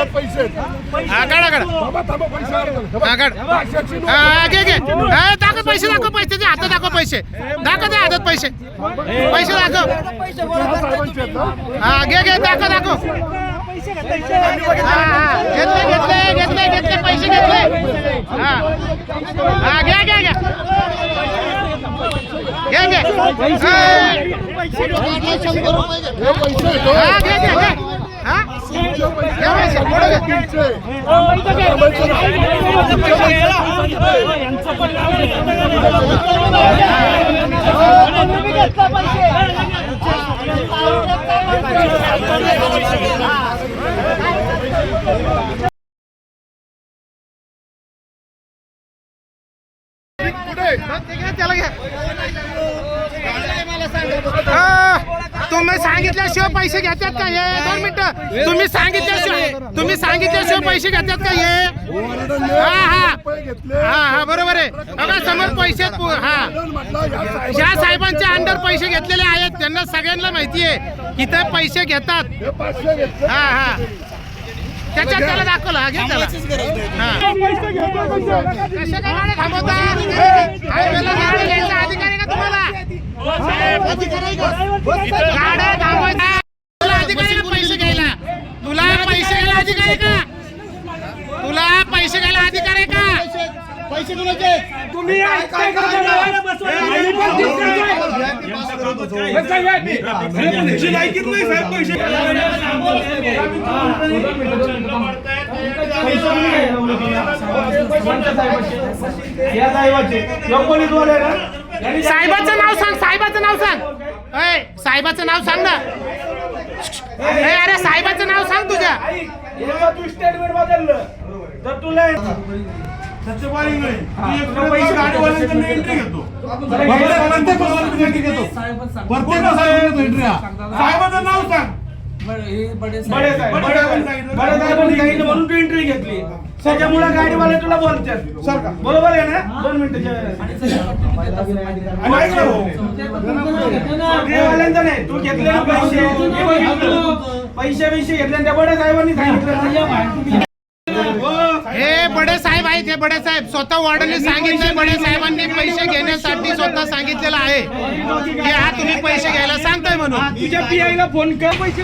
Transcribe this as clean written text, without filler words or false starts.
पैसे हा काढा काढा हा काढ हा घे घे दाखव पैसे दाखव पैसे दे हातात दाखव पैसे दाखव दे हातात पैसे पैसे दाखव हा घे घे दाखव दाखव हा हा घेतले घेतले घेतले घेतले पैसे घेतले हा हा घे घे घे घे घे हा घे घे घे हा त्याला घ्या तुम्ही सांगितल्याशिवाय पैसे घेतात का हे 2 मिनिटं तुम्ही सांगितल्याशिवाय पैसे घेतात का हे हा हा हा हा बरोबर आहे बघा समोर पैसे हा ज्या साहेबांच्या अंडर पैसे घेतलेले आहेत त्यांना सगळ्यांना माहिती आहे की ते पैसे घेतात हा हा त्याच्यात त्याला दाखवलं हा घे त्याला हा कशा काय गाड्या थांबवता हायवेला गाडी घ्यायचा अधिकार आहे का तुम्हाला गाड्या थांबवायचा तुला अधिकार आहे का पैसे घ्यायला तुला पैसे घ्यायला अधिकार आहे का तुला पैसे घ्यायला अधिकार आहे का पैसे कुणाचे तुम्ही साहेबाचं नाव सांग साहेबाचं नाव सांग साहेबाचं नाव सांग ना अरे साहेबाचं नाव सांग तुझ्या तू स्टेटमेंट बदललं तर तुला साहेबाचं नाव सांग म्हणून तू एंट्री घेतली त्याच्यामुळे गाडीवाले तुला बोलतात बरोबर आहे ना 2 मिनिटं नाही तू घेतले पैसे घेतले त्या बड्या साहेबांनी सांगितलं हे बडे साहेब आहेत हे बडे साहेब स्वतः वॉर्डनने सांगितलंय बडे साहेबांनी पैसे घेण्यासाठी स्वतः सांगितलेलं आहे की हा तुम्ही पैसे घ्यायला सांगताय म्हणून तुझ्या पीआयला फोन कर पैसे